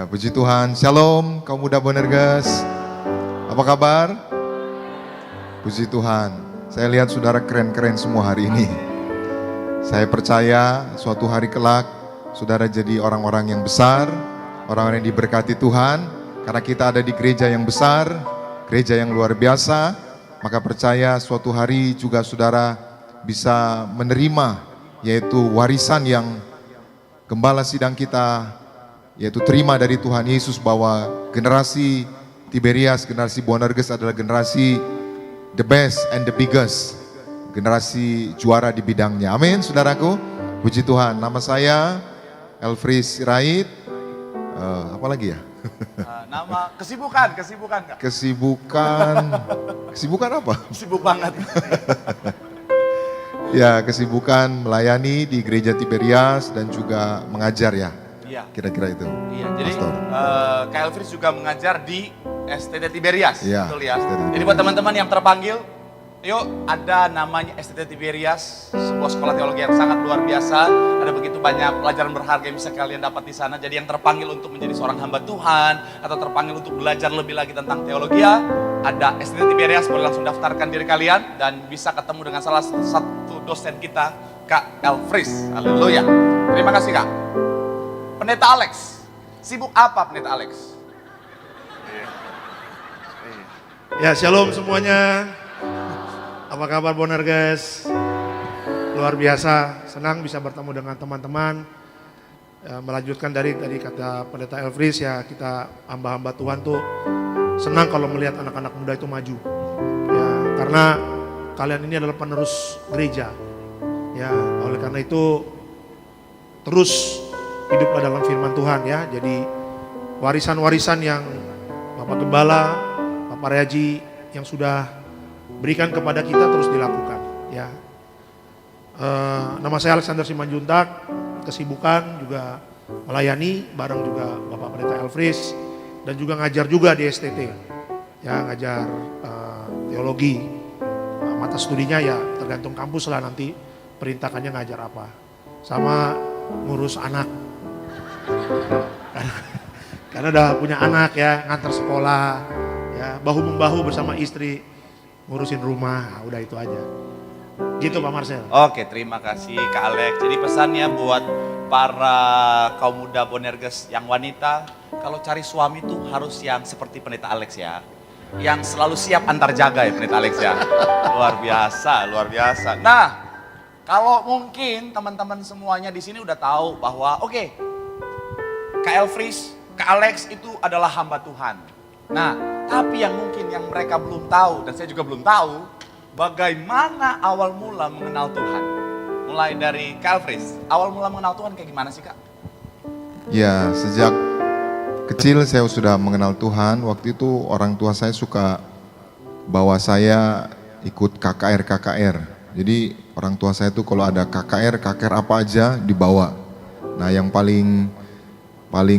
Ya, puji Tuhan. Shalom, kaum muda Bonerges. Apa kabar? Puji Tuhan. Saya lihat saudara keren-keren semua hari ini. Saya percaya suatu hari kelak, saudara jadi orang-orang yang besar, orang-orang yang diberkati Tuhan. Karena kita ada di gereja yang besar, gereja yang luar biasa. Maka percaya suatu hari juga saudara bisa menerima, yaitu warisan yang gembala sidang kita, yaitu terima dari Tuhan Yesus, bahwa generasi Tiberias, generasi Bonerges adalah generasi the best and the biggest, generasi juara di bidangnya. Amin, saudaraku. Puji Tuhan. Nama saya Elfris Sirait. Apa lagi ya? Nama kesibukan Kak. Kesibukan apa? Sibuk banget. Ya, kesibukan melayani di gereja Tiberias dan juga mengajar ya. Iya. Kira-kira itu. Iya, jadi Pastor. Kak Elfris juga mengajar di STT Tiberias, Iya, betul ya. STT Tiberias. Jadi buat teman-teman yang terpanggil, yuk, ada namanya STT Tiberias, sebuah sekolah teologi yang sangat luar biasa. Ada begitu banyak pelajaran berharga yang bisa kalian dapat di sana. Jadi yang terpanggil untuk menjadi seorang hamba Tuhan atau terpanggil untuk belajar lebih lagi tentang teologi, ada STT Tiberias, boleh langsung daftarkan diri kalian dan bisa ketemu dengan salah satu dosen kita, Kak Elfris. Haleluya. Terima kasih, Kak. Pendeta Alex, sibuk apa Pendeta Alex? Ya, shalom semuanya. Apa kabar Bonerges? Luar biasa, senang bisa bertemu dengan teman-teman. Melanjutkan dari tadi kata Pendeta Elfris, ya, kita hamba-hamba Tuhan tuh senang kalau melihat anak-anak muda itu maju. Ya, karena kalian ini adalah penerus gereja. Ya, oleh karena itu terus hiduplah dalam firman Tuhan ya. Jadi warisan-warisan yang Bapak Gembala, Bapak Reaji yang sudah berikan kepada kita terus dilakukan ya. Nama saya Alexander Simanjuntak, kesibukan juga melayani bareng juga Bapak Pendeta Elfris dan juga ngajar juga di STT ya, ngajar teologi. Mata studinya ya tergantung kampus lah, nanti perintahkannya ngajar apa, sama ngurus anak karena udah punya anak ya, ngantar sekolah ya, bahu-membahu bersama istri ngurusin rumah. Udah itu aja gitu Pak Marcel. Oke, terima kasih Kak Alex. Jadi pesannya buat para kaum muda Bonerges yang wanita, kalau cari suami tuh harus yang seperti Pendeta Alex ya, yang selalu siap antar jaga ya Pendeta Alex ya. Luar biasa, luar biasa. Nah, kalau mungkin teman-teman semuanya di sini udah tahu bahwa oke, Kak Elfris, Kak Alex itu adalah hamba Tuhan. Nah, tapi yang mungkin yang mereka belum tahu, dan saya juga belum tahu, bagaimana awal mula mengenal Tuhan. Mulai dari Kak Elfris, awal mula mengenal Tuhan kayak gimana sih Kak? Ya, sejak kecil saya sudah mengenal Tuhan. Waktu itu orang tua saya suka bawa saya ikut KKR. Jadi orang tua saya tuh kalau ada KKR apa aja dibawa. Nah, yang paling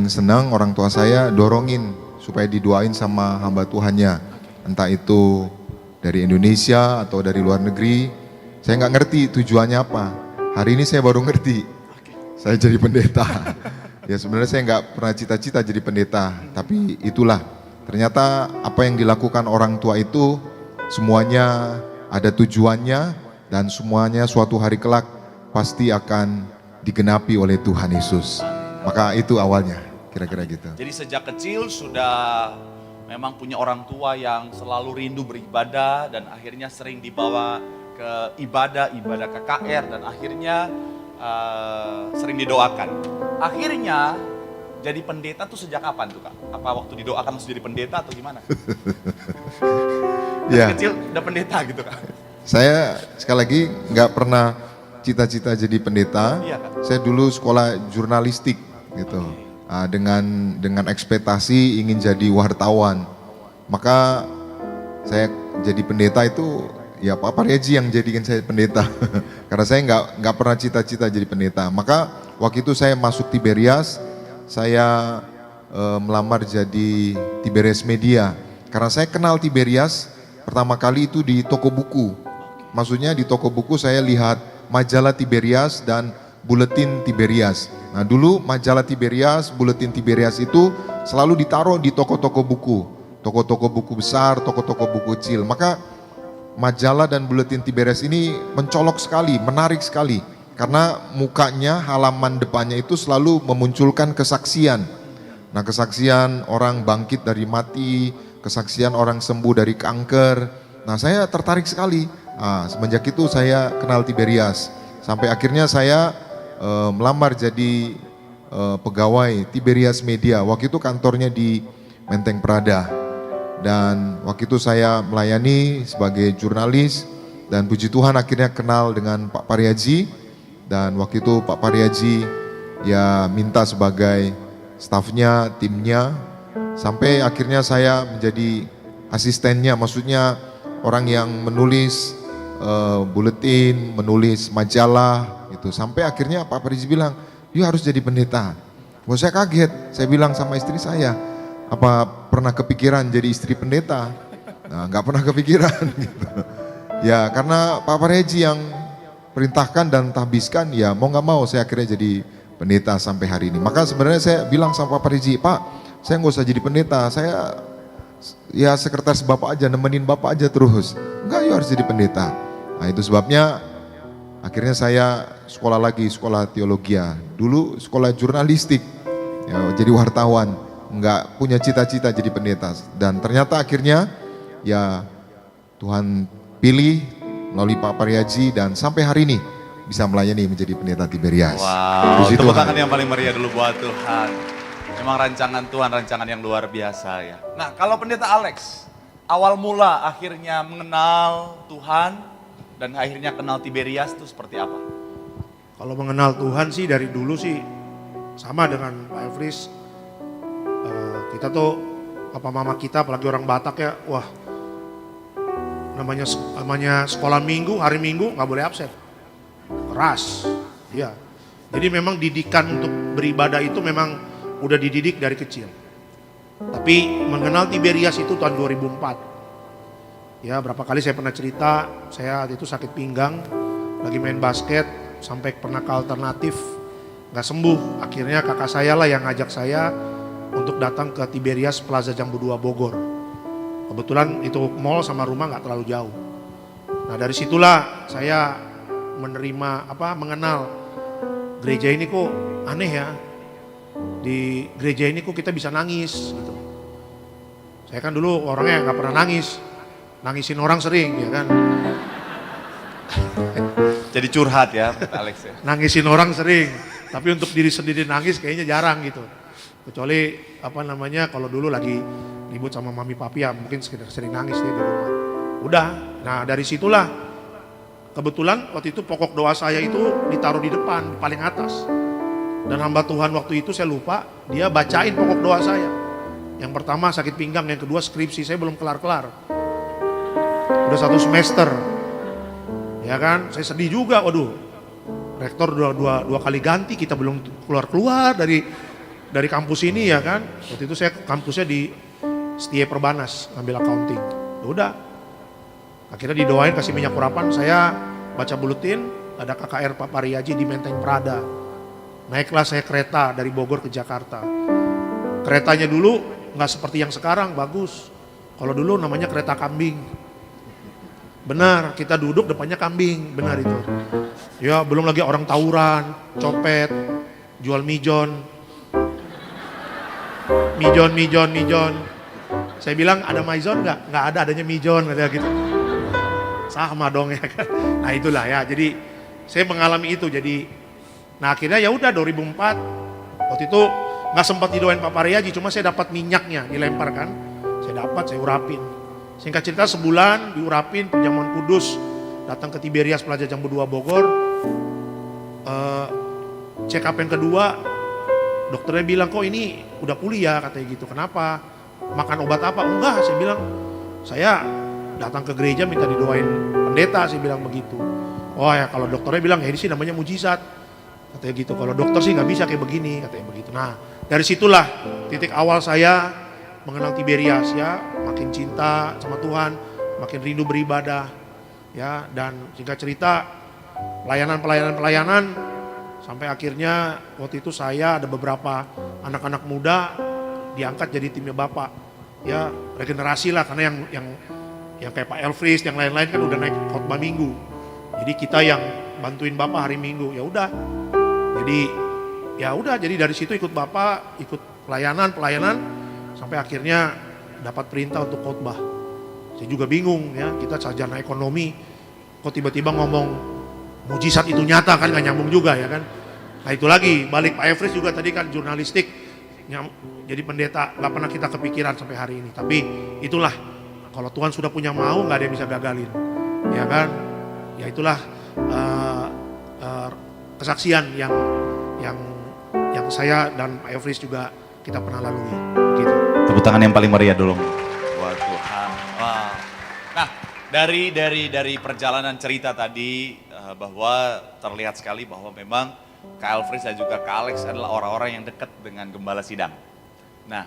senang orang tua saya dorongin supaya didoain sama hamba Tuhannya. Entah itu dari Indonesia atau dari luar negeri. Saya nggak ngerti tujuannya apa. Hari ini saya baru ngerti. Saya jadi pendeta. Ya sebenarnya saya nggak pernah cita-cita jadi pendeta. Tapi itulah. Ternyata apa yang dilakukan orang tua itu semuanya ada tujuannya. Dan semuanya suatu hari kelak pasti akan digenapi oleh Tuhan Yesus. Maka itu awalnya, kira-kira gitu. Jadi sejak kecil sudah memang punya orang tua yang selalu rindu beribadah dan akhirnya sering dibawa ke ibadah KKR dan akhirnya sering didoakan. Akhirnya jadi pendeta tuh sejak kapan tuh Kak? Apa waktu didoakan langsung jadi pendeta atau gimana? Ya. Kecil udah pendeta gitu Kak? Saya sekali lagi nggak pernah cita-cita jadi pendeta. Iya, Kak. Saya dulu sekolah jurnalistik gitu. Dengan ekspektasi ingin jadi wartawan. Maka saya jadi pendeta itu ya Pak Reji yang jadikan saya pendeta. Karena saya nggak pernah cita-cita jadi pendeta. Maka waktu itu saya masuk Tiberias, saya melamar jadi Tiberias Media. Karena saya kenal Tiberias pertama kali itu di toko buku. Maksudnya di toko buku saya lihat majalah Tiberias dan Buletin Tiberias. Nah dulu majalah Tiberias, Buletin Tiberias itu selalu ditaruh di toko-toko buku besar, toko-toko buku kecil. Maka majalah dan Buletin Tiberias ini mencolok sekali, menarik sekali. Karena mukanya, halaman depannya itu selalu memunculkan kesaksian. Nah kesaksian orang bangkit dari mati, kesaksian orang sembuh dari kanker. Nah saya tertarik sekali. Nah, semenjak itu saya kenal Tiberias. Sampai akhirnya saya melamar jadi pegawai Tiberias Media. Waktu itu kantornya di Menteng Prada. Dan waktu itu saya melayani sebagai jurnalis. Dan puji Tuhan akhirnya kenal dengan Pak Pariaji. Dan waktu itu Pak Pariaji ya minta sebagai stafnya, timnya. Sampai akhirnya saya menjadi asistennya, maksudnya orang yang menulis buletin, menulis majalah gitu. Sampai akhirnya Pak Pariaji bilang, "You harus jadi pendeta." Wah, saya kaget, saya bilang sama istri saya, "Apa pernah kepikiran jadi istri pendeta?" Nah, nggak pernah kepikiran gitu. Ya karena Pak Pariaji yang perintahkan dan tahbiskan, ya mau nggak mau saya akhirnya jadi pendeta sampai hari ini. Maka sebenarnya saya bilang sama Pak Pariaji, "Pak, saya nggak usah jadi pendeta, saya ya sekretaris Bapak aja, nemenin Bapak aja terus." "Enggak, you harus jadi pendeta." Nah itu sebabnya akhirnya saya sekolah lagi, sekolah teologi. Dulu sekolah jurnalistik, ya, jadi wartawan, nggak punya cita-cita jadi pendeta. Dan ternyata akhirnya ya Tuhan pilih melalui Pak Pariaji dan sampai hari ini bisa melayani menjadi pendeta Tiberias. Wow, Puji tepuk Tuhan. tangan yang paling meriah dulu buat Tuhan. Memang rancangan Tuhan, rancangan yang luar biasa ya. Nah kalau pendeta Alex, awal mula akhirnya mengenal Tuhan dan akhirnya kenal Tiberias itu seperti apa? Kalau mengenal Tuhan sih dari dulu sih sama dengan Pak Efris. Kita tuh papa mama kita apalagi orang Batak ya, wah namanya sekolah minggu, hari minggu nggak boleh absen. Keras, ya. Jadi memang didikan untuk beribadah itu memang udah dididik dari kecil. Tapi mengenal Tiberias itu tahun 2004. Ya berapa kali saya pernah cerita, saya itu sakit pinggang, lagi main basket, sampai pernah ke alternatif, nggak sembuh. Akhirnya kakak saya lah yang ngajak saya untuk datang ke Tiberias Plaza Jambu 2 Bogor. Kebetulan itu mall sama rumah nggak terlalu jauh. Nah dari situlah saya mengenal gereja ini kok aneh ya. Di gereja ini kok kita bisa nangis gitu. Saya kan dulu orangnya nggak pernah nangis, nangisin orang sering ya kan. Jadi curhat ya Alex ya. Nangisin orang sering, tapi untuk diri sendiri nangis kayaknya jarang gitu. Kecuali kalau dulu lagi ribut sama mami papi ya mungkin sekedar sering nangis dia di rumah. Udah, nah dari situlah kebetulan waktu itu pokok doa saya itu ditaruh di depan, paling atas. Dan hamba Tuhan waktu itu saya lupa, dia bacain pokok doa saya. Yang pertama sakit pinggang, yang kedua skripsi, saya belum kelar-kelar. Udah 1 semester. Ya kan, saya sedih juga, waduh. Rektor dua kali ganti, kita belum keluar-keluar dari kampus ini ya kan. Waktu itu saya kampusnya di Setia Perbanas, ambil accounting. Ya udah, akhirnya didoain kasih minyak urapan, saya baca buletin, ada KKR Pak Pariaji di Menteng Prada. Naiklah saya kereta dari Bogor ke Jakarta. Keretanya dulu nggak seperti yang sekarang, bagus. Kalau dulu namanya kereta kambing. Benar, kita duduk depannya kambing, benar itu. Ya belum lagi orang tawuran, copet, jual mijon. Mijon. Saya bilang ada maizon nggak? Nggak ada, adanya mijon katanya gitu. Sama dong ya kan. Nah itulah ya. Jadi saya mengalami itu. Nah akhirnya ya udah 2004. Waktu itu nggak sempat didoain Pak Pariaji, cuma saya dapat minyaknya dilemparkan. Saya urapin. Singkat cerita sebulan diurapin perjamuan kudus. Datang ke Tiberias Plaza Jambu 2 Bogor. Check up yang kedua, dokternya bilang kok ini udah pulih ya katanya gitu. Kenapa? Makan obat apa? Enggak, saya bilang saya datang ke gereja minta didoain pendeta, saya bilang begitu. Oh ya kalau dokternya bilang ya ini sih namanya mujizat katanya gitu. Kalau dokter sih nggak bisa kayak begini katanya begitu. Nah dari situlah titik awal saya mengenal Tiberias ya, makin cinta sama Tuhan, makin rindu beribadah ya. Dan singkat cerita pelayanan Sampai akhirnya waktu itu saya ada beberapa anak-anak muda diangkat jadi timnya Bapak. Ya regenerasi lah, karena yang kayak Pak Elfries, yang lain-lain kan udah naik khotbah minggu. Jadi kita yang bantuin Bapak hari Minggu. Ya udah. Jadi dari situ ikut Bapak, ikut pelayanan sampai akhirnya dapat perintah untuk khotbah. Saya juga bingung ya, kita sarjana ekonomi kok tiba-tiba ngomong mujizat itu nyata, kan gak nyambung juga ya kan. Nah itu lagi balik Pak Elfries juga tadi kan jurnalistik, jadi pendeta gak pernah kita kepikiran sampai hari ini. Tapi itulah, kalau Tuhan sudah punya mau gak ada yang bisa gagalin ya kan. Ya itulah kesaksian yang saya dan Pak Elfries juga kita pernah lalui gitu. Tepuk tangan yang paling meriah dulu. Wah Tuhan. Wow. Nah, dari perjalanan cerita tadi bahwa terlihat sekali bahwa memang Kak Elfries dan juga Kak Alex adalah orang-orang yang dekat dengan Gembala Sidang. Nah,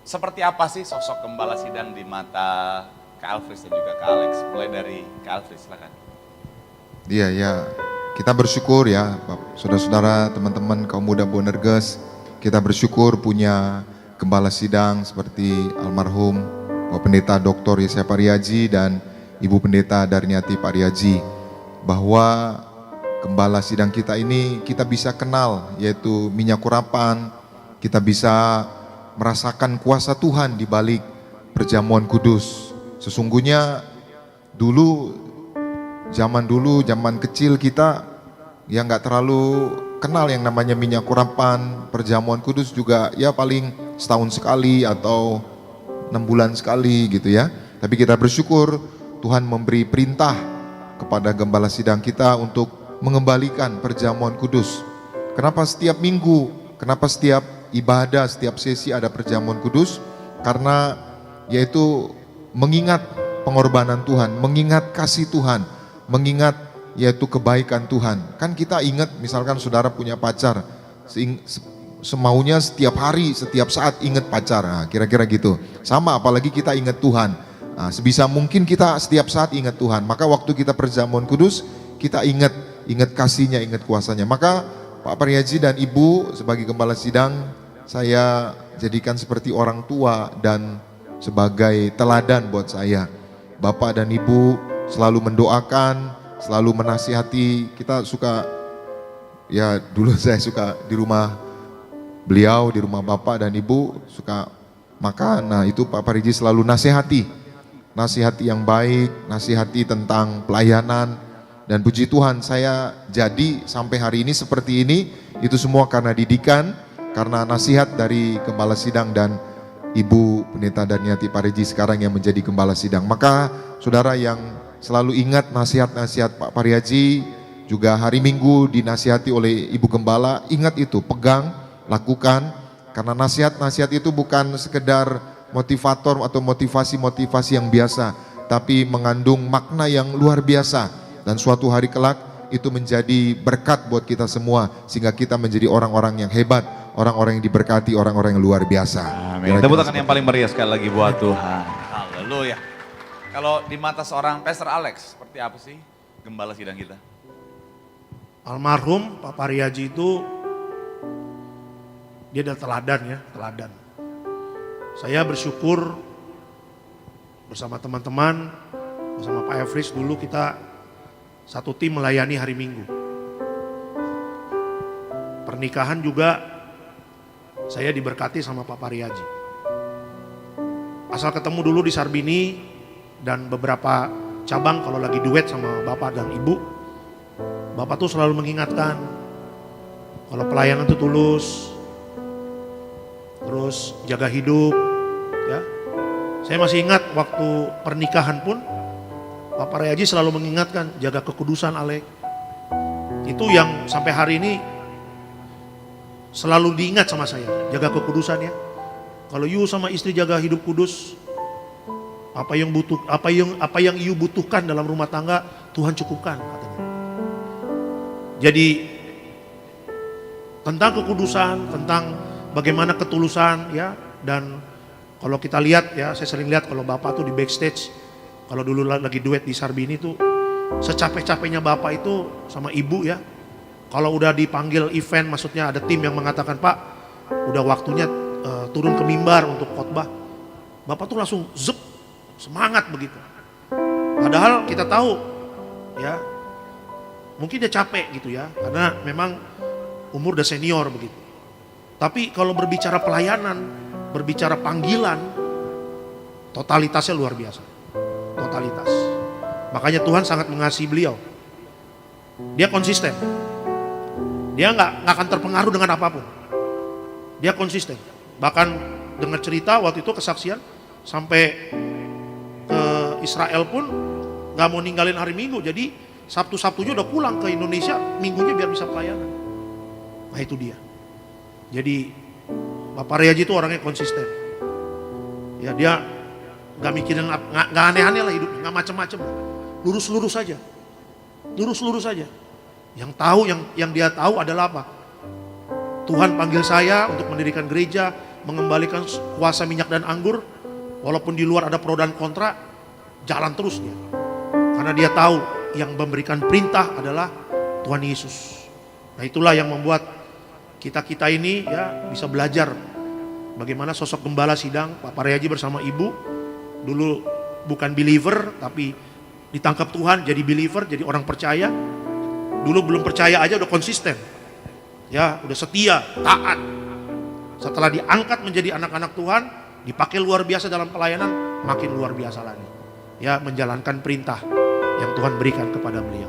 seperti apa sih sosok Gembala Sidang di mata Kak Elfries dan juga Kak Alex? Mulai dari Kak Elfries, silakan. Iya ya, kita bersyukur ya saudara-saudara, teman-teman kaum muda Bonerges, kita bersyukur punya Gembala Sidang seperti almarhum Bapak Pendeta Dr. Yesaya Pariaji dan Ibu Pendeta Darniati Pariaji, bahwa Gembala Sidang kita ini kita bisa kenal, yaitu minyak urapan, kita bisa merasakan kuasa Tuhan di balik perjamuan kudus. Sesungguhnya zaman kecil kita yang nggak terlalu kenal yang namanya minyak urapan, perjamuan kudus juga ya paling setahun sekali atau 6 bulan sekali gitu ya. Tapi kita bersyukur Tuhan memberi perintah kepada Gembala Sidang kita untuk mengembalikan perjamuan kudus. Kenapa setiap minggu, kenapa setiap ibadah, setiap sesi ada perjamuan kudus? Karena yaitu mengingat pengorbanan Tuhan, mengingat kasih Tuhan, mengingat yaitu kebaikan Tuhan. Kan kita ingat misalkan saudara punya pacar, semaunya setiap hari, setiap saat ingat pacar, nah, kira-kira gitu. Sama apalagi kita ingat Tuhan, nah, sebisa mungkin kita setiap saat ingat Tuhan. Maka waktu kita perjamuan kudus, kita ingat kasihnya, ingat kuasanya. Maka Pak Pariaji dan Ibu sebagai Gembala Sidang, saya jadikan seperti orang tua dan sebagai teladan buat saya. Bapak dan Ibu selalu mendoakan, selalu menasihati. Kita suka, ya dulu saya suka di rumah beliau, di rumah Bapak dan Ibu suka makan. Nah itu Pak Pariji selalu nasihati yang baik, nasihati tentang pelayanan. Dan puji Tuhan saya jadi sampai hari ini seperti ini, itu semua karena didikan, karena nasihat dari Gembala Sidang dan Ibu Pendeta Darniati Pariji sekarang yang menjadi Gembala Sidang. Maka saudara yang selalu ingat nasihat-nasihat Pak Pariaji, juga hari Minggu dinasihati oleh Ibu Gembala, ingat itu, pegang, lakukan, karena nasihat-nasihat itu bukan sekedar motivator atau motivasi-motivasi yang biasa, tapi mengandung makna yang luar biasa, dan suatu hari kelak itu menjadi berkat buat kita semua, sehingga kita menjadi orang-orang yang hebat, orang-orang yang diberkati, orang-orang yang luar biasa. Amin. Tepuk tangan yang paling meriah sekali lagi buat Tuhan. Haleluya. Kalau di mata seorang Pastor Alex, seperti apa sih Gembala Sidang kita? Almarhum Pak Pariaji itu dia adalah teladan ya, teladan. Saya bersyukur bersama teman-teman, bersama Pak Elfries dulu kita satu tim melayani hari Minggu. Pernikahan juga saya diberkati sama Pak Pariaji. Asal ketemu dulu di Sarbini dan beberapa cabang kalau lagi duet sama Bapak dan Ibu, Bapak tuh selalu mengingatkan kalau pelayanan itu tulus, terus jaga hidup ya. Saya masih ingat waktu pernikahan pun Pak Pariaji selalu mengingatkan jaga kekudusan Alek. Itu yang sampai hari ini selalu diingat sama saya, jaga kekudusan ya. Kalau you sama istri jaga hidup kudus, apa yang you butuhkan dalam rumah tangga Tuhan cukupkan katanya. Jadi tentang kekudusan, tentang bagaimana ketulusan ya, dan kalau kita lihat ya, saya sering lihat kalau Bapak tuh di backstage, kalau dulu lagi duet di Sarbini tuh secapek-capeknya Bapak itu sama Ibu ya, Kalau udah dipanggil event, maksudnya ada tim yang mengatakan, Pak, udah waktunya turun ke mimbar untuk khotbah. Bapak tuh langsung zep, semangat begitu. Padahal kita tahu, ya, mungkin dia capek gitu ya, karena memang umur udah senior begitu. Tapi kalau berbicara pelayanan, berbicara panggilan, totalitasnya luar biasa. Totalitas. Makanya Tuhan sangat mengasihi beliau. Dia konsisten. Dia nggak akan terpengaruh dengan apapun. Dia konsisten. Bahkan dengar cerita waktu itu kesaksian sampai ke Israel pun nggak mau ninggalin hari Minggu. Jadi Sabtu-Sabtunya udah pulang ke Indonesia, Minggunya biar bisa pelayanan. Nah itu dia. Jadi Bapak Ryaji itu orangnya konsisten. Ya dia nggak mikirin, nggak aneh-aneh lah hidupnya, nggak macem-macem. Lurus-lurus saja. Lurus-lurus saja. Yang tahu, yang dia tahu adalah apa? Tuhan panggil saya untuk mendirikan gereja, mengembalikan kuasa minyak dan anggur. Walaupun di luar ada pro dan kontra, jalan terus dia. Karena dia tahu yang memberikan perintah adalah Tuhan Yesus. Nah itulah yang membuat kita ini ya bisa belajar bagaimana sosok gembala sidang Pak Ryaji bersama ibu. Dulu bukan believer tapi ditangkap Tuhan jadi believer, jadi orang percaya. Dulu belum percaya aja udah konsisten. Ya, udah setia, taat. Setelah diangkat menjadi anak-anak Tuhan, dipakai luar biasa dalam pelayanan, makin luar biasa lagi. Ya, menjalankan perintah yang Tuhan berikan kepada beliau.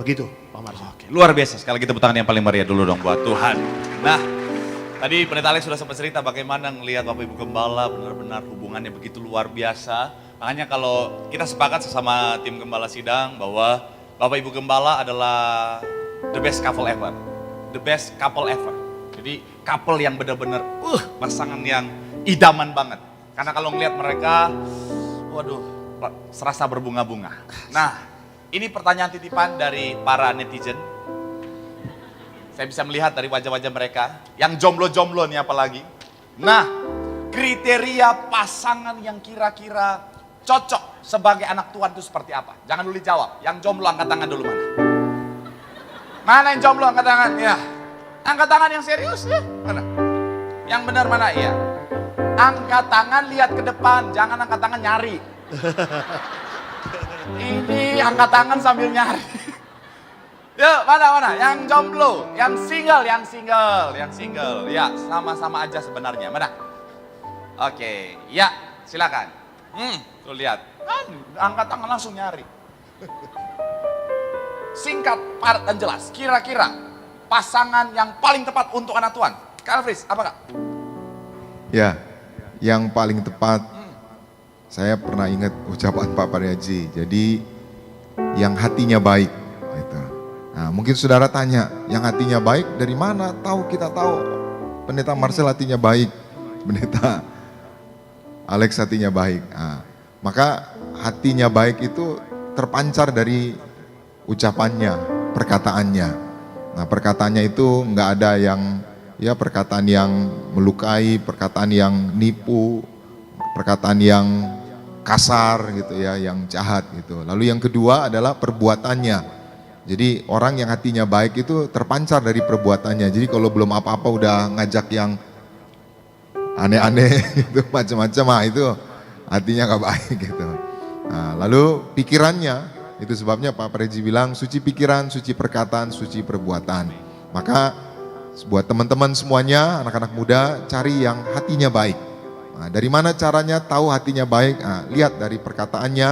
Begitu, Pak Marsa. Oke, luar biasa. Sekali lagi tepuk tangan yang paling meriah dulu dong buat Tuhan. Nah, tadi Pendeta Alex sudah sempat cerita bagaimana ngelihat Bapak Ibu Gembala benar-benar hubungannya begitu luar biasa. Makanya kalau kita sepakat sesama tim Gembala Sidang bahwa Bapak Ibu Gembala adalah the best couple ever. The best couple ever. Jadi couple yang benar-benar pasangan yang idaman banget. Karena kalau ngelihat mereka, waduh, serasa berbunga-bunga. Nah, ini pertanyaan titipan dari para netizen. Saya bisa melihat dari wajah-wajah mereka, yang jomblo-jomblo nih apalagi. Nah, kriteria pasangan yang kira-kira cocok sebagai anak Tuhan itu seperti apa? Jangan dulu dijawab. Yang jomblo angkat tangan dulu mana? Mana yang jomblo angkat tangan? Ya. Angkat tangan yang serius ya. Mana? Yang benar mana? Iya. Angkat tangan lihat ke depan, jangan angkat tangan nyari. Ini angkat tangan sambil nyari. Yuk, mana? Yang jomblo, yang single. Ya, sama-sama aja sebenarnya. Mana? Oke, ya, silakan. Tuh lihat, kan angkat tangan langsung nyari. Singkat, padat dan jelas. Kira-kira pasangan yang paling tepat untuk anak Tuhan. Kak Alfris, apa Kak? Ya, yang paling tepat, saya pernah ingat ucapan Pak Ryaji. Jadi yang hatinya baik. Gitu. Nah, mungkin saudara tanya, yang hatinya baik dari mana? Kita tahu Pendeta Marcel hatinya baik, Pendeta Alex hatinya baik. Nah, maka hatinya baik itu terpancar dari ucapannya, perkataannya. Nah, perkataannya itu nggak ada yang ya perkataan yang melukai, perkataan yang nipu, perkataan yang kasar gitu ya, yang jahat gitu. Lalu yang kedua adalah perbuatannya. Jadi orang yang hatinya baik itu terpancar dari perbuatannya. Jadi kalau belum apa-apa udah ngajak yang aneh-aneh gitu, macam-macam, itu hatinya gak baik gitu. Nah, lalu pikirannya, itu sebabnya Pak Ryaji bilang suci pikiran, suci perkataan, suci perbuatan. Maka buat teman-teman semuanya, anak-anak muda, cari yang hatinya baik. Nah, dari mana caranya tahu hatinya baik? Nah, lihat dari perkataannya,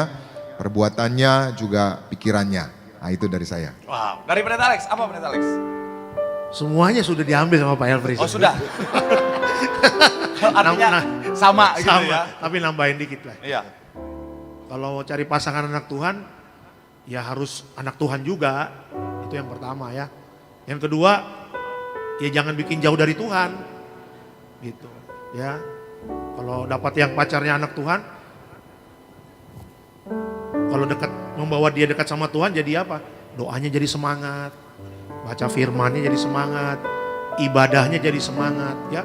perbuatannya, juga pikirannya. Nah, itu dari saya. Wow, dari Pendeta Alex, apa Pendeta Alex? Semuanya sudah diambil sama Pak Elfries. Oh sudah. Artinya sama gitu ya. Tapi nambahin dikit lah. Iya. Kalau cari pasangan anak Tuhan, ya harus anak Tuhan juga. Itu yang pertama ya. Yang kedua, ya jangan bikin jauh dari Tuhan. Gitu ya. Kalau dapat yang pacarnya anak Tuhan, kalau dekat, membawa dia dekat sama Tuhan jadi apa? Doanya jadi semangat, baca firmannya jadi semangat, ibadahnya jadi semangat ya.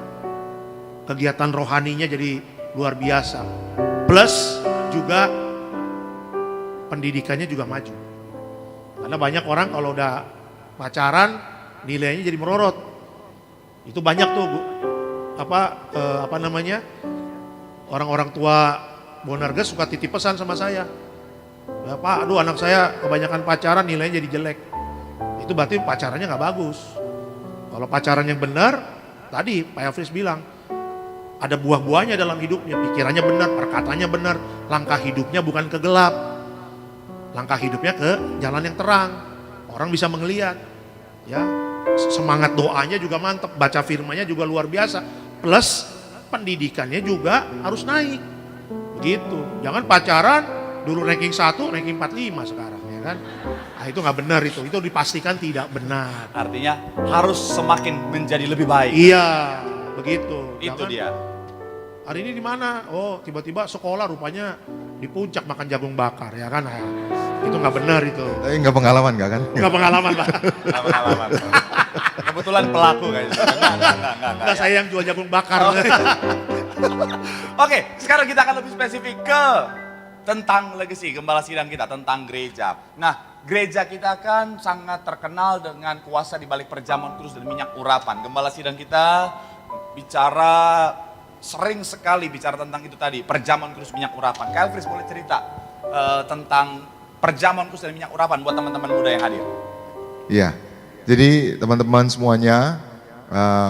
Kegiatan rohaninya jadi luar biasa. Plus juga pendidikannya juga maju. Karena banyak orang kalau udah pacaran nilainya jadi merorot. Itu banyak tuh apa namanya, orang-orang tua Bonarga suka titip pesan sama saya. Ya, Pak, aduh anak saya kebanyakan pacaran nilainya jadi jelek. Itu berarti pacarannya nggak bagus. Kalau pacaran yang benar, tadi Pak Elvis bilang, ada buah-buahnya dalam hidupnya, pikirannya benar, perkataannya benar, langkah hidupnya bukan ke gelap. Langkah hidupnya ke jalan yang terang. Orang bisa mengelihat. Ya, semangat doanya juga mantap, baca firmannya juga luar biasa. Plus pendidikannya juga harus naik. Begitu. Jangan pacaran dulu ranking 1, ranking 45 sekarang, ya kan? Nah, itu nggak benar itu dipastikan tidak benar. Artinya harus semakin menjadi lebih baik. Iya, begitu. Itu Jangan, dia. hari ini di mana? Oh, tiba-tiba sekolah rupanya di puncak makan jagung bakar, ya kan? Nah, itu nggak benar itu. Tapi nggak pengalaman nggak kan? Nggak pengalaman, Pak. Nggak pengalaman. Kebetulan pelaku kayaknya. Nggak, saya yang jual jagung bakar. Oke, sekarang kita akan lebih spesifik ke tentang legacy, gembala sidang kita, tentang gereja. Nah, gereja kita kan sangat terkenal dengan kuasa di balik perjamuan kudus dan minyak urapan. Gembala sidang kita sering sekali bicara tentang itu tadi, perjamuan kudus minyak urapan. Kak Elvis boleh cerita tentang perjamuan kudus dan minyak urapan buat teman-teman muda yang hadir? Iya, jadi teman-teman semuanya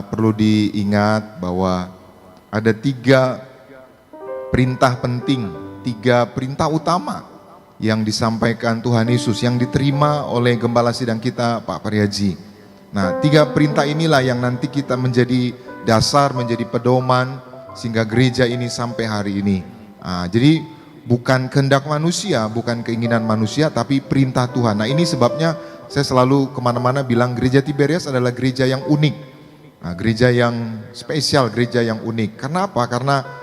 perlu diingat bahwa ada 3 perintah penting, 3 perintah utama yang disampaikan Tuhan Yesus, yang diterima oleh gembala sidang kita Pak Pariaji. Nah, 3 perintah inilah yang nanti kita menjadi dasar, menjadi pedoman sehingga gereja ini sampai hari ini. Nah, jadi bukan kehendak manusia, bukan keinginan manusia, tapi perintah Tuhan. Nah, ini sebabnya saya selalu kemana-mana bilang gereja Tiberias adalah gereja yang unik. Nah, gereja yang spesial, gereja yang unik. Karena apa? Karena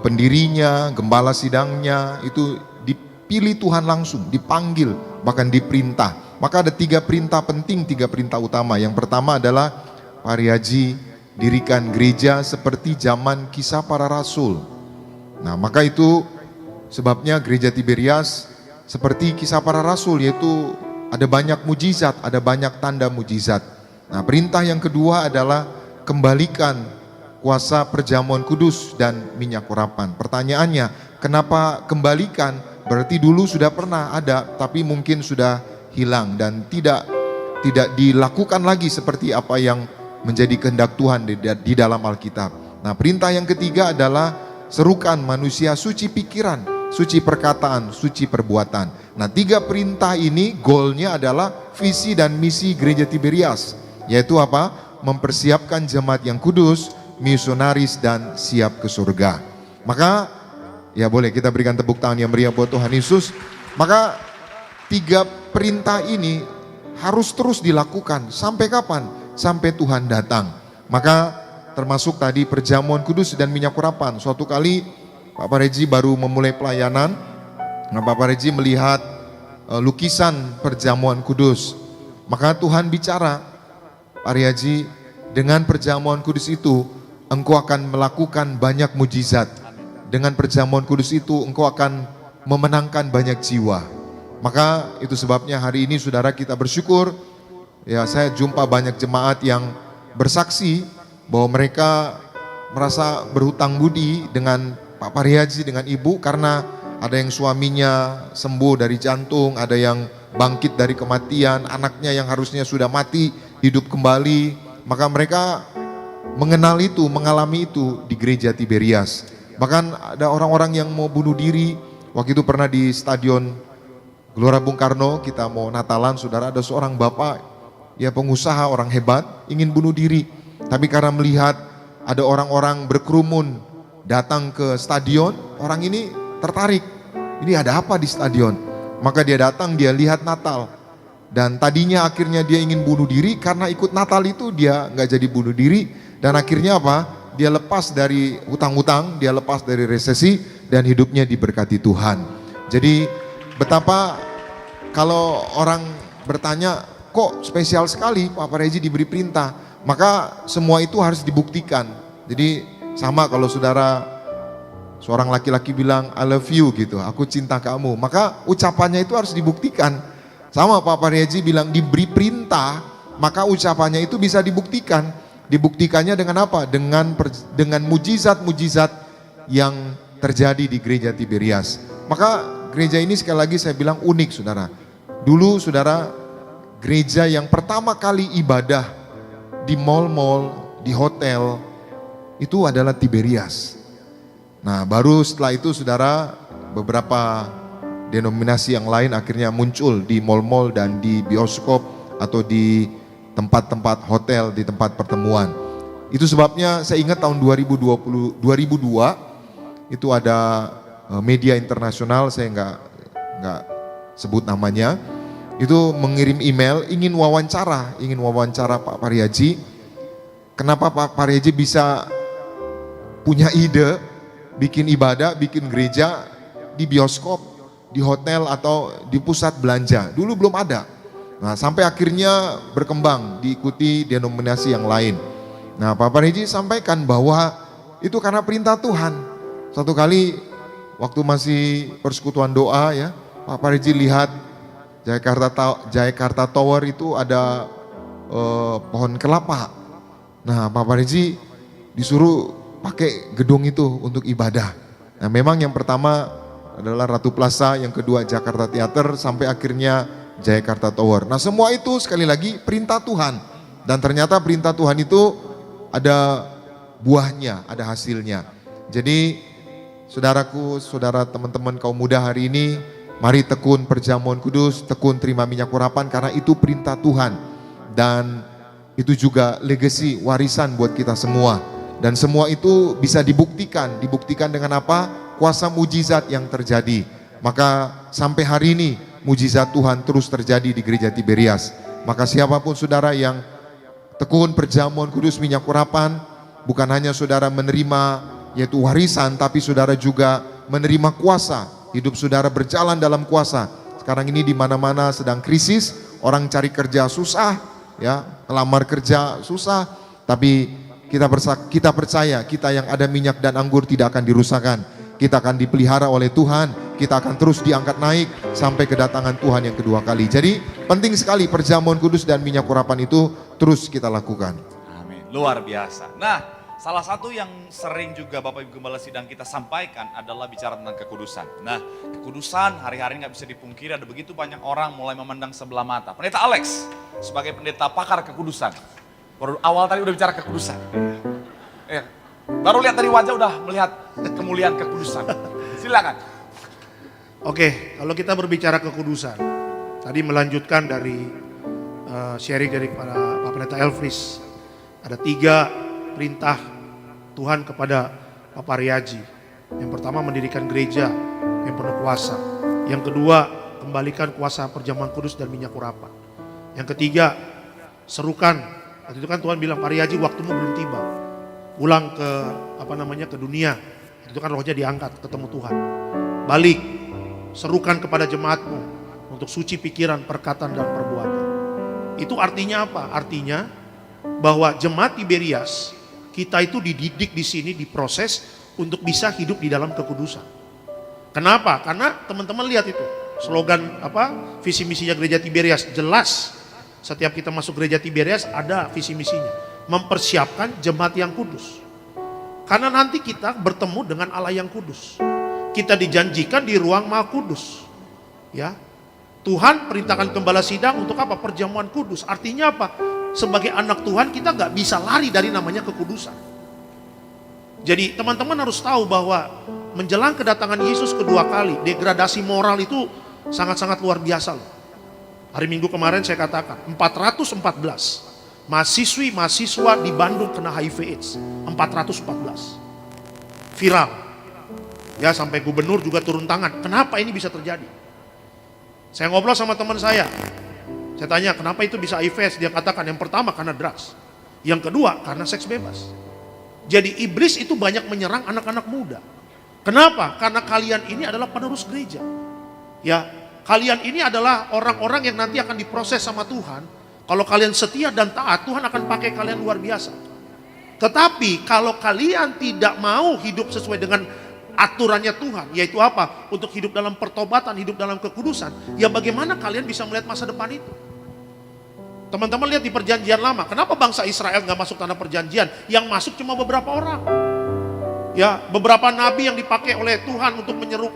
pendirinya, gembala sidangnya itu dipilih Tuhan langsung, dipanggil, bahkan diperintah. Maka ada 3 perintah penting, 3 perintah utama. Yang pertama adalah Pak Riaji dirikan gereja seperti zaman Kisah Para Rasul. Nah, maka itu sebabnya gereja Tiberias seperti Kisah Para Rasul, yaitu ada banyak mujizat, ada banyak tanda mujizat. Nah, perintah yang kedua adalah kembalikan kuasa perjamuan kudus dan minyak urapan. Pertanyaannya, kenapa kembalikan? Berarti dulu sudah pernah ada, tapi mungkin sudah hilang dan tidak dilakukan lagi seperti apa yang menjadi kehendak Tuhan di dalam Alkitab. Nah, perintah yang ketiga adalah serukan manusia suci pikiran, suci perkataan, suci perbuatan. Nah, 3 perintah ini goalnya adalah visi dan misi gereja Tiberias, yaitu apa? Mempersiapkan jemaat yang kudus, misionaris, dan siap ke surga. Maka ya boleh kita berikan tepuk tangan yang meriah buat Tuhan Yesus. Maka 3 perintah ini harus terus dilakukan. Sampai kapan? Sampai Tuhan datang. Maka termasuk tadi perjamuan kudus dan minyak urapan. Suatu kali Pak Pareji baru memulai pelayanan. Nah, Pak Pareji melihat lukisan perjamuan kudus. Maka Tuhan bicara, Pak Riaji, dengan perjamuan kudus itu engkau akan melakukan banyak mujizat. Dengan perjamuan kudus itu engkau akan memenangkan banyak jiwa. Maka itu sebabnya hari ini saudara kita bersyukur, ya saya jumpa banyak jemaat yang bersaksi bahwa mereka merasa berhutang budi dengan Pak Pariaji, dengan Ibu, karena ada yang suaminya sembuh dari jantung, ada yang bangkit dari kematian, anaknya yang harusnya sudah mati hidup kembali. Maka mereka mengenal itu, mengalami itu di gereja Tiberias. Bahkan ada orang-orang yang mau bunuh diri. Waktu itu pernah di Stadion Gelora Bung Karno, kita mau Natalan, saudara, ada seorang bapak, ya pengusaha, orang hebat, ingin bunuh diri. Tapi karena melihat ada orang-orang berkerumun datang ke stadion, orang ini tertarik. Ini ada apa di stadion? Maka dia datang, dia lihat Natal. Dan tadinya akhirnya dia ingin bunuh diri, karena ikut Natal itu dia nggak jadi bunuh diri. Dan akhirnya apa? Dia lepas dari hutang-hutang, dia lepas dari resesi, dan hidupnya diberkati Tuhan. Jadi betapa kalau orang bertanya, kok spesial sekali Pak Pareji diberi perintah, maka semua itu harus dibuktikan. Jadi sama kalau saudara, seorang laki-laki bilang I love you gitu, aku cinta kamu, maka ucapannya itu harus dibuktikan. Sama Pak Pariaji bilang diberi perintah, maka ucapannya itu bisa dibuktikan. Dibuktikannya dengan apa? Dengan mujizat-mujizat yang terjadi di gereja Tiberias. Maka gereja ini sekali lagi saya bilang unik, saudara. Dulu, saudara, gereja yang pertama kali ibadah di mall-mall, di hotel, itu adalah Tiberias. Nah, baru setelah itu, saudara, beberapa denominasi yang lain akhirnya muncul di mall-mall dan di bioskop atau di tempat-tempat hotel, di tempat pertemuan. Itu sebabnya saya ingat tahun 2002 itu ada media internasional, saya nggak sebut namanya, itu mengirim email ingin wawancara Pak Pariaji. Kenapa Pak Pariaji bisa punya ide bikin ibadah, bikin gereja di bioskop, di hotel atau di pusat belanja? Dulu belum ada. Nah, sampai akhirnya berkembang, diikuti denominasi yang lain. Nah, Pak Pariaji sampaikan bahwa itu karena perintah Tuhan. Satu kali waktu masih persekutuan doa ya, Pak Pariaji lihat Jayakarta Tower itu ada pohon kelapa. Nah, Pak Pariaji disuruh pakai gedung itu untuk ibadah. Nah, memang yang pertama adalah Ratu Plaza, yang kedua Jakarta Theater, sampai akhirnya Jayakarta Tower. Nah, semua itu sekali lagi perintah Tuhan. Dan ternyata perintah Tuhan itu ada buahnya, ada hasilnya. Jadi saudaraku, saudara teman-teman kaum muda hari ini, mari tekun perjamuan kudus, tekun terima minyak urapan, karena itu perintah Tuhan. Dan itu juga legacy, warisan buat kita semua. Dan semua itu bisa dibuktikan dengan apa? Kuasa mujizat yang terjadi. Maka sampai hari ini mujizat Tuhan terus terjadi di gereja Tiberias. Maka siapapun saudara yang tekun perjamuan kudus minyak urapan, bukan hanya saudara menerima yaitu warisan, tapi saudara juga menerima kuasa. Hidup saudara berjalan dalam kuasa. Sekarang ini di mana-mana sedang krisis, orang cari kerja susah, ya, lamar kerja susah, tapi kita percaya kita yang ada minyak dan anggur tidak akan dirusakkan. Kita akan dipelihara oleh Tuhan, kita akan terus diangkat naik sampai kedatangan Tuhan yang kedua kali. Jadi penting sekali perjamuan kudus dan minyak urapan itu terus kita lakukan. Amin, luar biasa. Nah, salah satu yang sering juga Bapak Ibu Gembala Sidang kita sampaikan adalah bicara tentang kekudusan. Nah, kekudusan hari-hari nggak bisa dipungkiri, ada begitu banyak orang mulai memandang sebelah mata. Pendeta Alex sebagai pendeta pakar kekudusan, baru awal tadi udah bicara kekudusan. Baru lihat dari wajah udah melihat kemuliaan kekudusan. Silakan. Oke, kalau kita berbicara kekudusan, tadi melanjutkan dari sharing dari Pak Pendeta Elfris, ada 3 perintah Tuhan kepada Pak Pariaji. Yang pertama, mendirikan gereja yang penuh kuasa. Yang kedua, kembalikan kuasa perjamuan kudus dan minyak urapan. Yang ketiga, serukan. Waktu itu kan Tuhan bilang, Pariaji waktumu belum tiba. Pulang ke dunia. Itu kan rohnya diangkat, ketemu Tuhan. Balik, serukan kepada jemaatmu untuk suci pikiran, perkataan dan perbuatan. Itu artinya apa? Artinya bahwa jemaat Tiberias, kita itu dididik di sini, diproses untuk bisa hidup di dalam kekudusan. Kenapa? Karena teman-teman lihat itu slogan visi misinya gereja Tiberias jelas. Setiap kita masuk gereja Tiberias ada visi misinya, mempersiapkan jemaat yang kudus. Karena nanti kita bertemu dengan Allah yang kudus. Kita dijanjikan di ruang Maha Kudus. Ya. Tuhan perintahkan gembala sidang untuk apa? Perjamuan kudus. Artinya apa? Sebagai anak Tuhan kita nggak bisa lari dari namanya kekudusan. Jadi teman-teman harus tahu bahwa menjelang kedatangan Yesus kedua kali, degradasi moral itu sangat-sangat luar biasa loh. Hari Minggu kemarin saya katakan 414 mahasiswa di Bandung kena HIV AIDS. 414 viral. Ya, sampai gubernur juga turun tangan. Kenapa ini bisa terjadi? Saya ngobrol sama teman saya. Saya tanya, kenapa itu bisa HIV AIDS? Dia katakan yang pertama karena drugs. Yang kedua karena seks bebas. Jadi iblis itu banyak menyerang anak-anak muda. Kenapa? Karena kalian ini adalah penerus gereja. Ya, kalian ini adalah orang-orang yang nanti akan diproses sama Tuhan. Kalau kalian setia dan taat, Tuhan akan pakai kalian luar biasa. Tetapi kalau kalian tidak mau hidup sesuai dengan aturannya Tuhan, yaitu apa? Untuk hidup dalam pertobatan, hidup dalam kekudusan, ya bagaimana kalian bisa melihat masa depan itu? Teman-teman lihat di perjanjian lama, kenapa bangsa Israel nggak masuk tanah perjanjian? Yang masuk cuma beberapa orang. Ya, beberapa nabi yang dipakai oleh Tuhan untuk menyeru,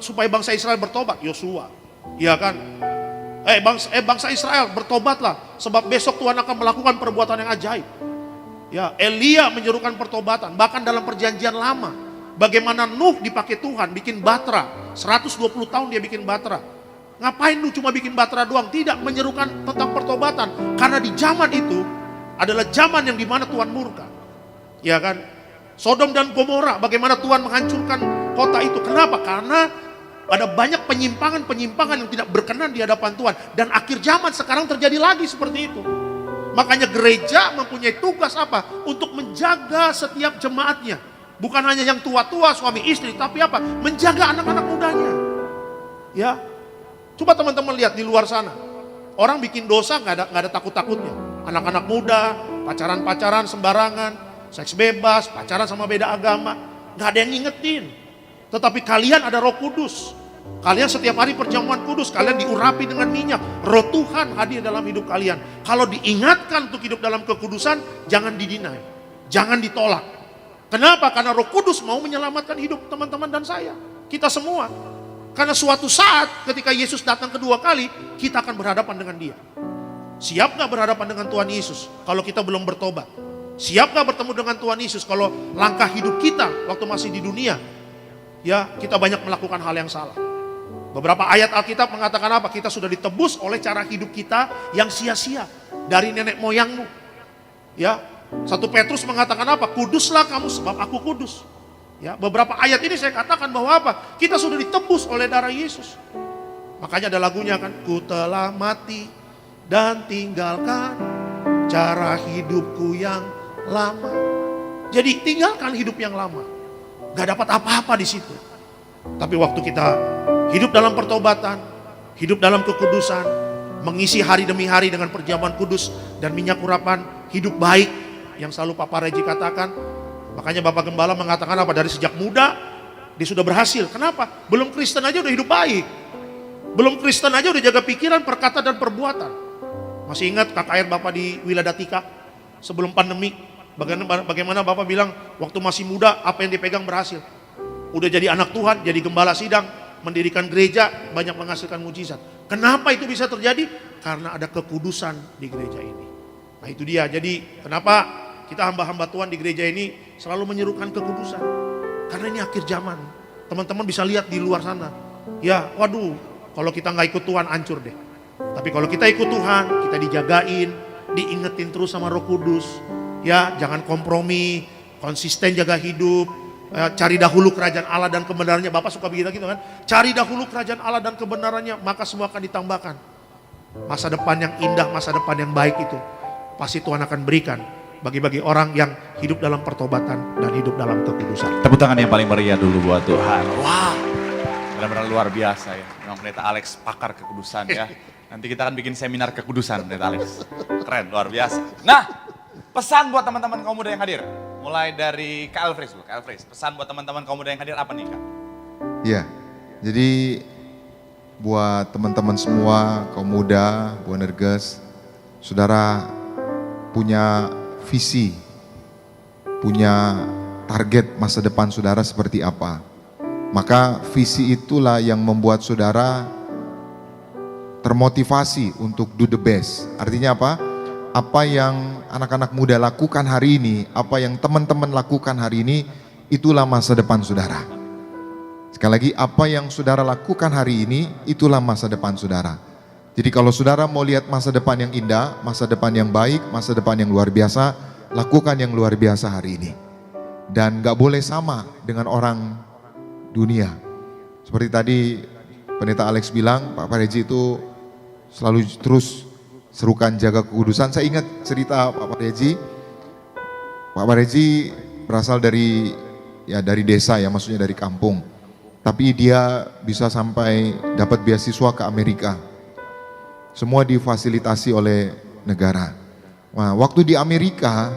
supaya bangsa Israel bertobat. Yosua, iya kan? Bangsa Israel bertobatlah, sebab besok Tuhan akan melakukan perbuatan yang ajaib. Ya, Elia menyerukan pertobatan, bahkan dalam perjanjian lama. Bagaimana Nuh dipakai Tuhan bikin batra, 120 tahun dia bikin batra. Ngapain Nuh cuma bikin batra doang? Tidak, menyerukan tentang pertobatan. Karena di zaman itu adalah zaman yang dimana Tuhan murka. Ya kan? Sodom dan Gomora, bagaimana Tuhan menghancurkan kota itu. Kenapa? Karena ada banyak penyimpangan-penyimpangan yang tidak berkenan di hadapan Tuhan. Dan akhir zaman sekarang terjadi lagi seperti itu. Makanya gereja mempunyai tugas apa? Untuk menjaga setiap jemaatnya. Bukan hanya yang tua-tua, suami istri, tapi apa? Menjaga anak-anak mudanya. Ya, coba teman-teman lihat di luar sana. Orang bikin dosa nggak ada takut-takutnya. Anak-anak muda, pacaran-pacaran sembarangan, seks bebas, pacaran sama beda agama. Nggak ada yang ngingetin. Tetapi kalian ada Roh Kudus. Kalian setiap hari perjamuan kudus, kalian diurapi dengan minyak. Roh Tuhan hadir dalam hidup kalian. Kalau diingatkan untuk hidup dalam kekudusan, jangan didinai. Jangan ditolak. Kenapa? Karena Roh Kudus mau menyelamatkan hidup teman-teman dan saya. Kita semua. Karena suatu saat ketika Yesus datang kedua kali, kita akan berhadapan dengan Dia. Siap gak berhadapan dengan Tuhan Yesus kalau kita belum bertobat? Siap gak bertemu dengan Tuhan Yesus kalau langkah hidup kita waktu masih di dunia, ya kita banyak melakukan hal yang salah. Beberapa ayat Alkitab mengatakan apa? Kita sudah ditebus oleh cara hidup kita yang sia-sia dari nenek moyangmu. Ya, 1 Petrus mengatakan apa? Kuduslah kamu sebab aku kudus. Ya, beberapa ayat ini saya katakan bahwa apa? Kita sudah ditebus oleh darah Yesus. Makanya ada lagunya kan, ku telah mati dan tinggalkan cara hidupku yang lama. Jadi tinggalkan hidup yang lama. Gak dapat apa-apa di situ. Tapi waktu kita hidup dalam pertobatan, hidup dalam kekudusan, mengisi hari demi hari dengan perjamuan kudus dan minyak urapan, hidup baik yang selalu Papa Reji katakan. Makanya Bapak Gembala mengatakan apa? Dari sejak muda dia sudah berhasil. Kenapa? Belum Kristen aja udah hidup baik. Belum Kristen aja udah jaga pikiran, perkata dan perbuatan. Masih ingat KKR Bapak di Wiladatika sebelum pandemi? Bagaimana Bapak bilang waktu masih muda apa yang dipegang berhasil. Udah jadi anak Tuhan, jadi gembala sidang, mendirikan gereja, banyak menghasilkan mujizat. Kenapa itu bisa terjadi? Karena ada kekudusan di gereja ini. Nah itu dia, jadi kenapa kita hamba-hamba Tuhan di gereja ini selalu menyerukan kekudusan. Karena ini akhir zaman. Teman-teman bisa lihat di luar sana. Ya waduh, kalau kita nggak ikut Tuhan hancur deh. Tapi kalau kita ikut Tuhan, kita dijagain, diingetin terus sama Roh Kudus. Ya jangan kompromi, konsisten jaga hidup. Cari dahulu kerajaan Allah dan kebenarannya. Bapak suka begitu gitu kan. Cari dahulu kerajaan Allah dan kebenarannya, maka semua akan ditambahkan. Masa depan yang indah, masa depan yang baik itu pasti Tuhan akan berikan bagi orang yang hidup dalam pertobatan dan hidup dalam kekudusan. Tepuk tangan yang paling meriah dulu buat Tuhan. Wah, benar-benar luar biasa ya. Memang Pendeta Alex pakar kekudusan ya. Nanti kita akan bikin seminar kekudusan Pendeta Alex. Keren, luar biasa. Nah, pesan buat teman-teman kaum muda yang hadir. Mulai dari Kak Elfries dulu, Kak Elfries. Pesan buat teman-teman kaum muda yang hadir apa nih Kak? Iya, jadi buat teman-teman semua, kaum muda, Bonerges, saudara punya visi, punya target masa depan saudara seperti apa. Maka visi itulah yang membuat saudara termotivasi untuk do the best. Artinya apa? Apa yang anak-anak muda lakukan hari ini, apa yang teman-teman lakukan hari ini, itulah masa depan saudara. Sekali lagi, apa yang saudara lakukan hari ini, itulah masa depan saudara. Jadi kalau saudara mau lihat masa depan yang indah, masa depan yang baik, masa depan yang luar biasa, lakukan yang luar biasa hari ini. Dan gak boleh sama dengan orang dunia. Seperti tadi Pendeta Alex bilang, Pak Reji itu selalu terus serukan jaga kekudusan. Saya ingat cerita Pak Reji. Pak Reji berasal dari desa ya, maksudnya dari kampung. Tapi dia bisa sampai dapat beasiswa ke Amerika. Semua difasilitasi oleh negara. Nah, waktu di Amerika,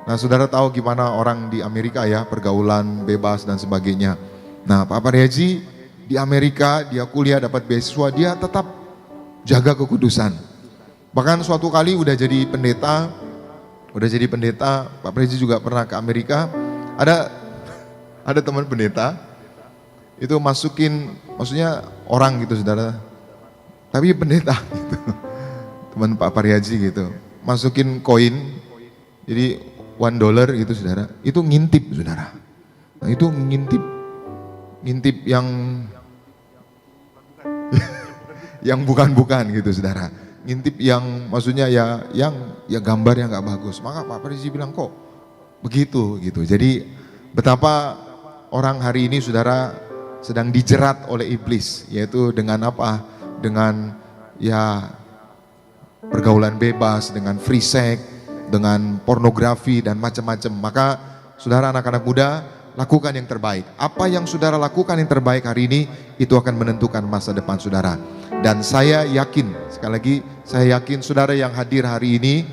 nah saudara tahu gimana orang di Amerika ya, pergaulan bebas dan sebagainya. Nah Pak Reji di Amerika, dia kuliah dapat beasiswa, dia tetap jaga kekudusan. Bahkan suatu kali udah jadi pendeta, Pak Prezi juga pernah ke Amerika. Ada teman pendeta itu masukin, maksudnya orang gitu saudara, tapi pendeta gitu, teman Pak Pariaji gitu, masukin koin, jadi $1 gitu saudara, itu ngintip saudara. Nah itu ngintip yang bukan-bukan gitu saudara, ngintip yang maksudnya yang gambar yang nggak bagus. Maka Pak Prezi bilang kok begitu gitu. Jadi betapa orang hari ini saudara sedang dijerat oleh iblis, yaitu dengan apa? Dengan ya pergaulan bebas, dengan free sex, dengan pornografi dan macam-macam. Maka saudara anak-anak muda, lakukan yang terbaik. Apa yang saudara lakukan yang terbaik hari ini, itu akan menentukan masa depan saudara. Dan saya yakin, sekali lagi saya yakin saudara yang hadir hari ini,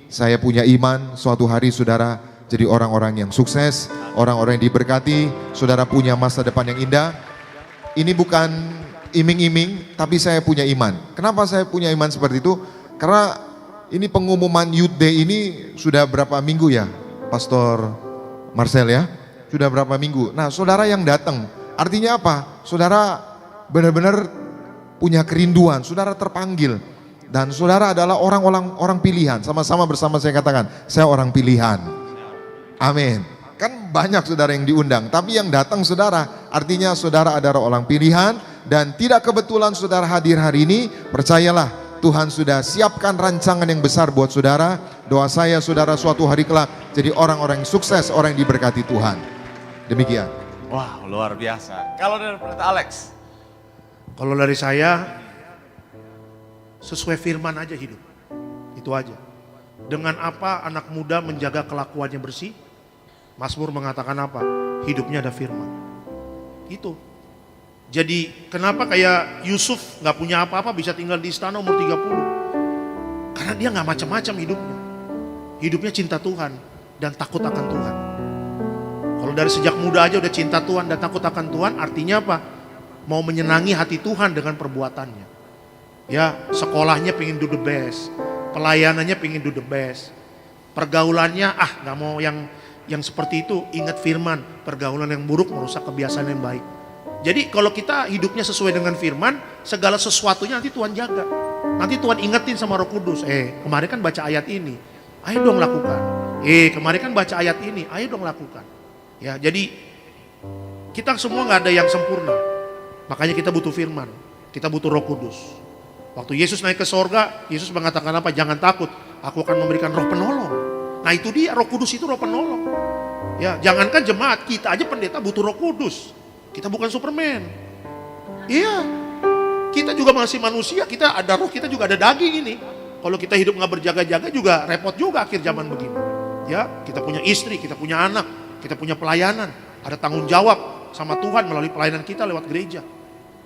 saya punya iman suatu hari saudara jadi orang-orang yang sukses, orang-orang yang diberkati, saudara punya masa depan yang indah. Ini bukan iming-iming, tapi saya punya iman. Kenapa saya punya iman seperti itu? Karena ini pengumuman Youth Day ini sudah berapa minggu ya, Pastor Marcel ya? Sudah berapa minggu. Nah saudara yang datang, artinya apa? Saudara benar-benar punya kerinduan, saudara terpanggil. Dan saudara adalah orang pilihan, sama-sama bersama saya katakan, saya orang pilihan. Amin. Kan banyak saudara yang diundang, tapi yang datang saudara, artinya saudara adalah orang pilihan. Dan tidak kebetulan saudara hadir hari ini, percayalah Tuhan sudah siapkan rancangan yang besar buat saudara. Doa saya saudara suatu hari kelak jadi orang-orang yang sukses, orang yang diberkati Tuhan. Demikian. Wah, luar biasa. Kalau dari Pendeta Alex? Kalau dari saya, sesuai firman aja hidup. Itu aja. Dengan apa anak muda menjaga kelakuannya bersih? Mazmur mengatakan apa? Hidupnya ada firman. Itu. Jadi kenapa kayak Yusuf gak punya apa-apa bisa tinggal di istana umur 30? Karena dia gak macam-macam hidupnya. Hidupnya cinta Tuhan dan takut akan Tuhan. Kalau dari sejak muda aja udah cinta Tuhan dan takut akan Tuhan, artinya apa? Mau menyenangi hati Tuhan dengan perbuatannya. Ya, sekolahnya pengen do the best, pelayanannya pengen do the best, pergaulannya gak mau yang seperti itu. Ingat firman, pergaulan yang buruk merusak kebiasaan yang baik. Jadi kalau kita hidupnya sesuai dengan firman, segala sesuatunya nanti Tuhan jaga. Nanti Tuhan ingetin sama Roh Kudus, kemarin kan baca ayat ini, ayo dong lakukan. Kemarin kan baca ayat ini, ayo dong lakukan. Ya, jadi kita semua gak ada yang sempurna. Makanya kita butuh firman, kita butuh Roh Kudus. Waktu Yesus naik ke sorga, Yesus mengatakan apa? Jangan takut, aku akan memberikan roh penolong. Nah itu dia, Roh Kudus itu roh penolong. Ya, jangankan jemaat, kita aja pendeta butuh Roh Kudus. Kita bukan Superman. Iya, kita juga masih manusia, kita ada roh, kita juga ada daging ini. Kalau kita hidup gak berjaga-jaga juga repot juga akhir zaman begini. Ya, kita punya istri, kita punya anak, kita punya pelayanan, ada tanggung jawab sama Tuhan melalui pelayanan kita lewat gereja.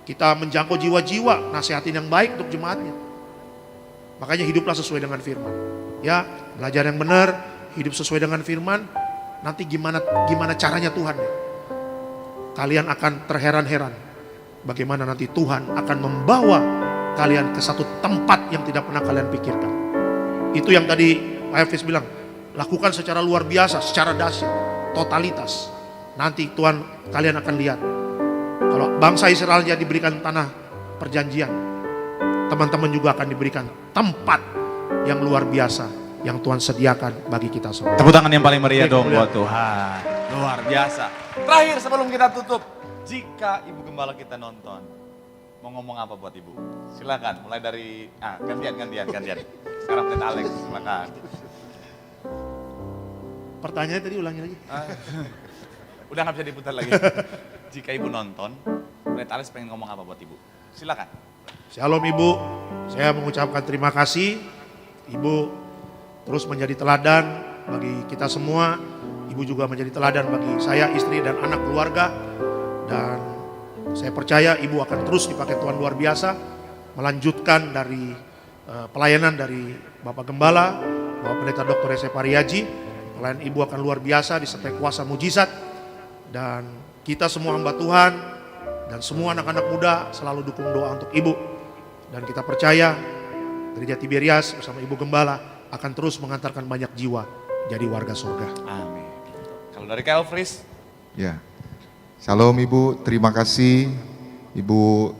Kita menjangkau jiwa-jiwa, nasihatin yang baik untuk jemaatnya. Makanya hiduplah sesuai dengan firman. Ya, belajar yang benar, hidup sesuai dengan firman. Nanti gimana caranya Tuhan ya? Kalian akan terheran-heran bagaimana nanti Tuhan akan membawa kalian ke satu tempat yang tidak pernah kalian pikirkan. Itu yang tadi Pak Hafiz bilang, lakukan secara luar biasa, secara dahsyat, totalitas. Nanti Tuhan kalian akan lihat. Kalau bangsa Israel ya diberikan tanah perjanjian, teman-teman juga akan diberikan tempat yang luar biasa yang Tuhan sediakan bagi kita semua. Tepuk tangan yang paling meriah dong buat Tuhan. Luar biasa. Terakhir sebelum kita tutup, jika Ibu Gembala kita nonton, mau ngomong apa buat Ibu? Silakan, mulai dari gantian. Sekarang Pendeta Alex, silakan. Pertanyaannya tadi ulangi lagi. Udah gak bisa diputar lagi. Jika Ibu nonton, Pendeta Alex pengen ngomong apa buat Ibu? Silakan. Shalom Ibu, saya mengucapkan terima kasih. Ibu terus menjadi teladan bagi kita semua. Ibu juga menjadi teladan bagi saya, istri dan anak keluarga. Dan saya percaya Ibu akan terus dipakai Tuhan luar biasa. Melanjutkan dari pelayanan dari Bapak Gembala, Bapak Pendeta Dr. Rese Pariaji. Pelayanan Ibu akan luar biasa disertai kuasa mujizat. Dan kita semua hamba Tuhan dan semua anak-anak muda selalu dukung doa untuk Ibu. Dan kita percaya Gereja Tiberias bersama Ibu Gembala akan terus mengantarkan banyak jiwa jadi warga surga. Amin. Kalau dari Kak Elfris? Ya, shalom Ibu, terima kasih Ibu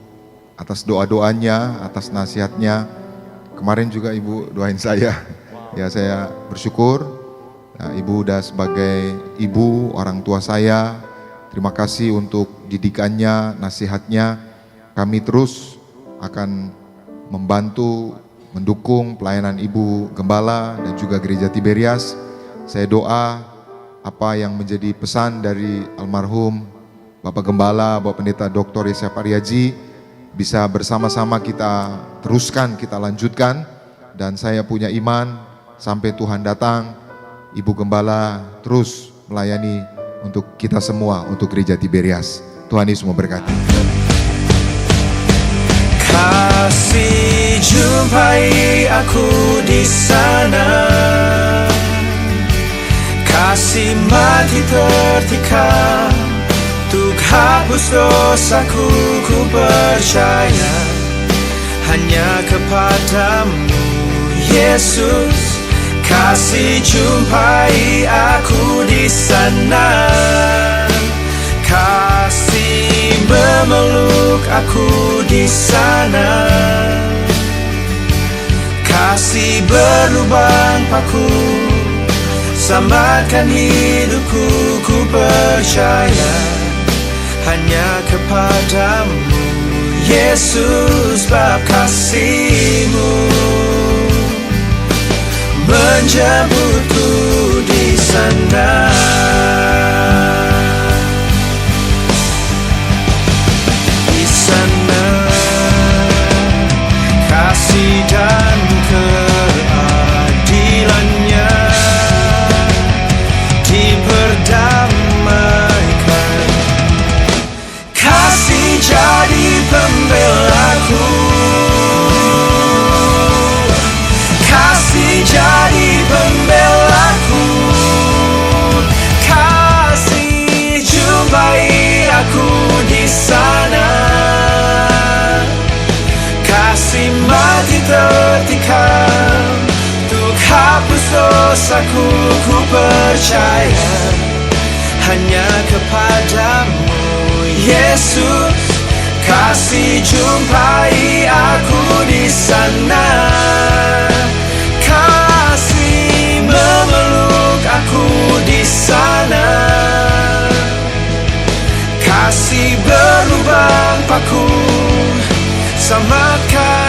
atas doa-doanya, atas nasihatnya. Kemarin juga Ibu doain saya, ya saya bersyukur. Nah, Ibu udah sebagai ibu, orang tua saya, terima kasih untuk didikannya, nasihatnya. Kami terus akan membantu, mendukung pelayanan Ibu Gembala dan juga Gereja Tiberias. Saya doa apa yang menjadi pesan dari almarhum Bapak Gembala, Bapak Pendeta Dr. Yesaya Pariaji bisa bersama-sama kita teruskan, kita lanjutkan. Dan saya punya iman sampai Tuhan datang, Ibu Gembala terus melayani untuk kita semua, untuk Gereja Tiberias. Tuhan Yesus memberkati. Kasih jumpai aku di sana, kasih mati tertikam untuk hapus dosaku. Ku percaya hanya kepadamu Yesus. Kasih jumpai aku di sana, kasih memeluk aku di sana, kasih berlubang paku selamatkan hidupku. Ku percaya hanya kepadamu Yesus, bab kasih-Mu menjemputku di sana. Di sana kasih dan keadilannya diperdamaikan. Kasih jadi pembelaku, kasih jadi pembelaku. Kasih jumpai aku di sana, kasih mati tertikam untuk hapus dosaku. Ku percaya hanya kepadamu Yesus. Kasih jumpai aku di sana, kasih memeluk aku di sana, kasih berlubang paku selamatkan